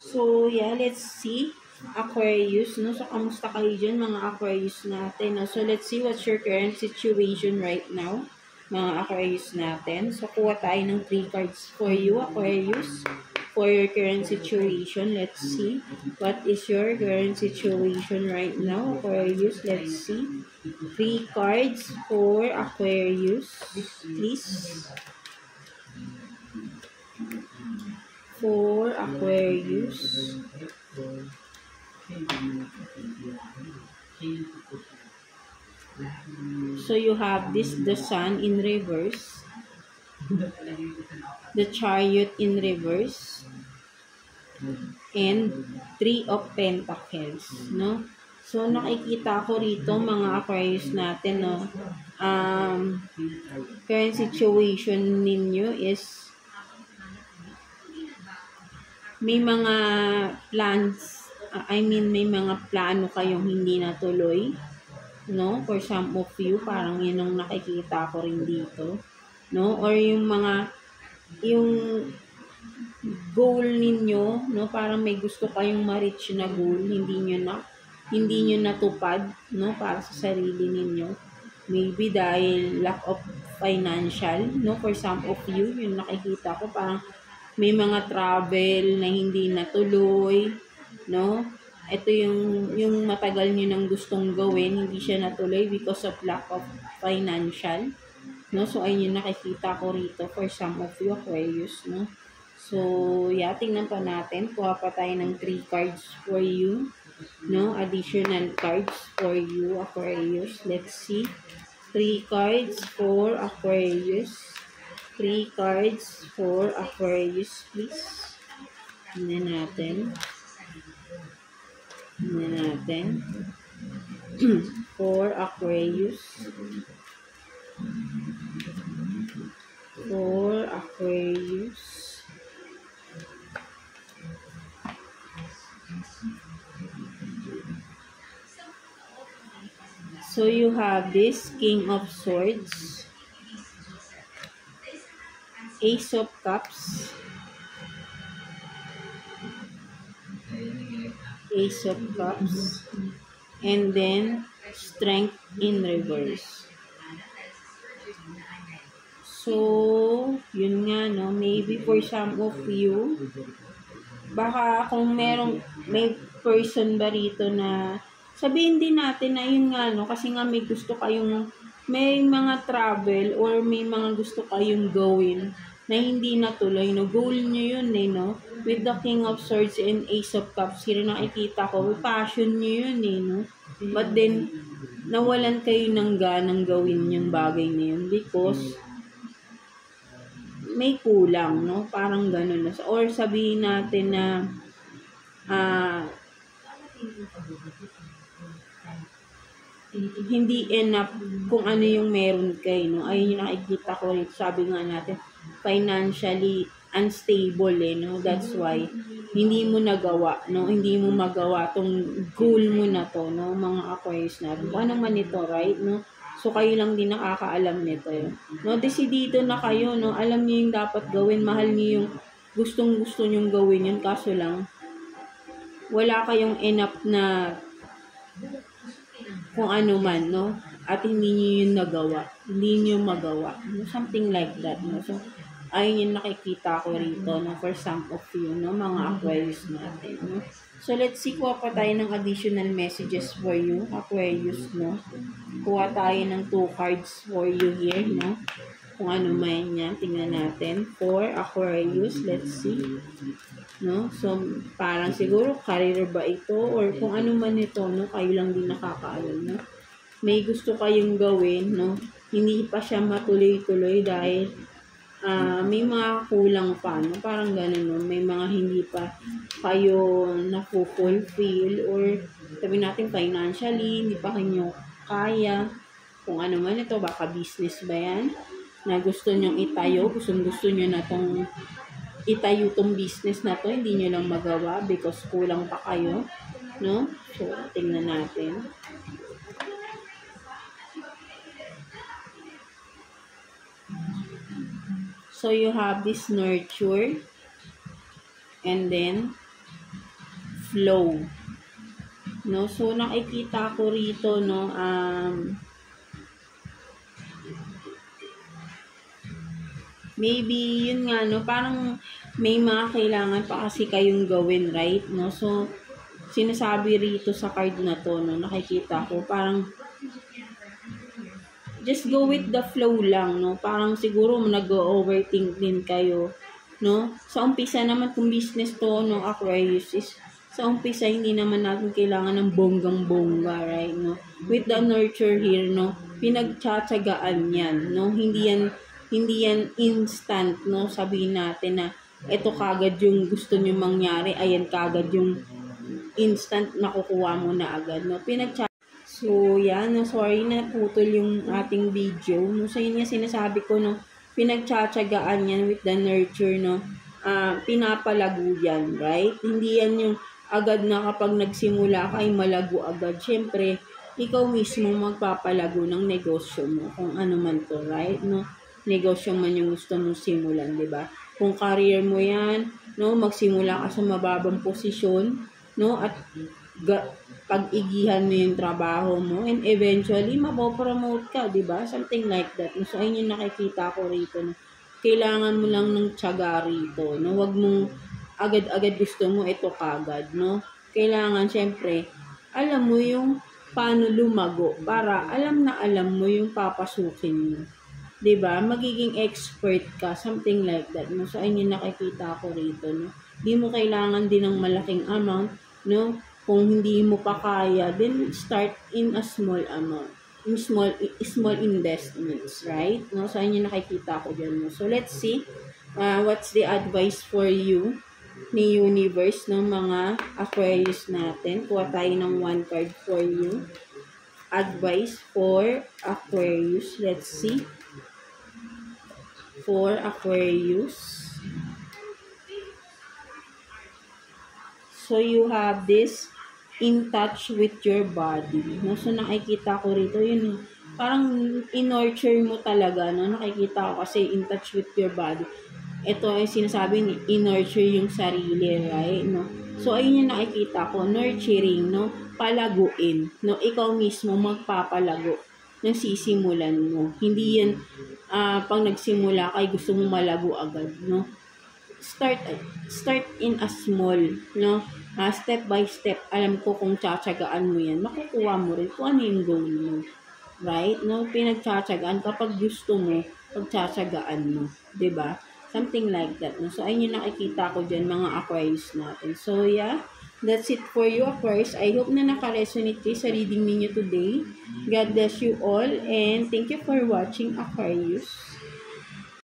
So, yeah, let's see. Aquarius, no? So, kamusta kayo dyan, mga Aquarius natin, no? So, let's see what's your current situation right now, mga Aquarius natin. So, kuha tayo ng 3 cards for you, Aquarius, for your current situation. Let's see. What is your current situation right now, Aquarius? Let's see. 3 cards for Aquarius, please. For Aquarius. So you have this, the Sun in reverse, the Chariot in reverse, and 3 of Pentacles, no? So nakikita ko rito, mga Aquarius natin, no, current situation ninyo is may mga plans, may mga plano kayong hindi natuloy, no? For some of you, parang yun ang nakikita ko rin dito, no? Or yung goal ninyo, no? Parang may gusto kayong ma-reach na goal, hindi nyo natupad, no? Para sa sarili ninyo. Maybe dahil lack of financial, no? For some of you, yung nakikita ko, parang may mga travel na hindi natuloy, no? Ito yung matagal nyo nang gustong gawin, hindi siya natuloy because of lack of financial, no? So, ayun yung nakikita ko rito for some of you, Aquarius, no? So, yeah, tingnan pa natin. Kuha pa tayo ng 3 cards for you, no? Additional cards for you, Aquarius. Let's see. 3 cards for Aquarius. 3 cards for Aquarius, please. Tingnan natin. For Aquarius. For Aquarius. So you have this King of Swords, Ace of Cups, and then Strength in reverse. So, yun nga, no, maybe for some of you, baka kung may person ba rito na, sabihin din natin na yun nga, no, kasi nga may mga travel or may mga gusto kayong gawin na hindi natuloy, no? Goal nyo yun, no? With the King of Swords and Ace of Cups, here nakikita ko, passion nyo yun, no? But then, nawalan kayo ng ganang gawin yung bagay na yun because may kulang, no? Parang ganun. Or sabihin natin na hindi enough kung ano yung meron kayo, no? Ayun yung nakikita ko rin. Sabi nga natin, financially unstable, no? That's why, hindi mo nagawa, no? Hindi mo magawa tong goal mo na to, no? Mga Aquarius natin. Ano man ito, right, no? So, kayo lang din nakakaalam nito, no? Desidido na kayo, no? Alam niyo yung dapat gawin. Mahal niyo yung gustong-gusto nyong gawin yun. Kaso lang, wala kayong enough na kung ano man, no? At hindi niyo yun nagawa. Hindi niyo magawa. No? Something like that, no? So, ayun yung nakikita ko rito, no? For some of you, no? Mga Aquarius natin, no? So, let's see, kuha pa tayo ng additional messages for you, Aquarius, no? Kuha tayo ng 2 cards for you here, no? Kung ano man yan, tingnan natin. For Aquarius, let's see. No? So, parang siguro career ba ito or kung ano man ito, no? Kayo lang din nakakaalam, no? May gusto kayong gawin, no? Hindi pa siya matuloy-tuloy dahil may mga kulang pa, no? Parang ganun, no? May mga hindi pa kayo na-fulfill or sabihin natin financially, hindi pa kayo kaya. Kung ano man ito, baka business ba yan? Na gusto nyong itayo, gusto nyo na tong itayo tong business na to, hindi nyo lang magawa because kulang pa kayo, no? So, tingnan natin. So, you have this nurture and then flow. No? So, nakikita ko rito, no, maybe, yun nga, no, parang may mga kailangan pa kasi kayong gawin, right? No? So, sinasabi rito sa card na to, no, nakikita ko, parang just go with the flow lang, no? Parang siguro nag-overthink din kayo, no? Sa umpisa naman, kung business to, no, Aquarius, is sa umpisa, hindi naman natin kailangan ng bonggang-bongga, right, no? With the nurture here, no, pinagtsatsagaan yan, no? Hindi yan instant, no? Sabihin natin na ito kagad yung gusto nyo mangyari, ayan kagad yung instant makukuha mo na agad, no? So, yan, no, sorry na putol yung ating video. No, so, yun nga sinasabi ko, no, pinagtsatsagaan yan with the nurture, no, pinapalago yan, right? Hindi yan yung agad na kapag nagsimula ka ay malago agad. Siyempre, ikaw mismo magpapalago ng negosyo mo, kung ano man to, right? No, negosyo man yung gusto mong simulan, di ba? Kung career mo yan, no, magsimula ka sa mababang posisyon, no, at pag-igihan mo yung trabaho mo, and eventually, mapopromote ka, di ba? Something like that. So, ayun yung nakikita ko rito. No? Kailangan mo lang ng tiyaga rito. No? Huwag mong agad-agad gusto mo ito kagad. No? Kailangan, syempre, alam mo yung paano lumago para alam mo yung papasukin mo. Di ba? Magiging expert ka. Something like that. No? So, ayun yung nakikita ko rito. No? Di mo kailangan din ng malaking amount. No? Kung hindi mo pa kaya, then start in a small amount. In small investments, right? No? So, ayun yung nakikita ko dyan. No? So, let's see what's the advice for you ni Universe ng mga Aquarius natin. Kuha tayo ng one card for you. Advice for Aquarius. Let's see. For Aquarius. So, you have this in touch with your body. No? So, nakikita ko rito, yun, parang in-nurture mo talaga, no? Nakikita ko kasi in touch with your body. Ito ay sinasabi ni in-nurture yung sarili, right? No? So, ayun yung nakikita ko, nurturing, no? Palaguin, no? Ikaw mismo magpapalago ng sisimulan mo. Hindi yan, pag nagsimula kay gusto mong malago agad, no? Start in a small, no? Step by step, alam ko kung tsatsagaan mo yan, makukuha mo rin kung ano yung goal mo. Right? No? Pinagtsatsagaan kapag gusto mo, pagtsatsagaan mo. Diba? Something like that. No? So, ayun yung nakikita ko dyan, mga Aquarius natin. So, yeah. That's it for you, Aquarius. I hope na naka-resonate kayo sa reading ninyo today. God bless you all. And thank you for watching, Aquarius.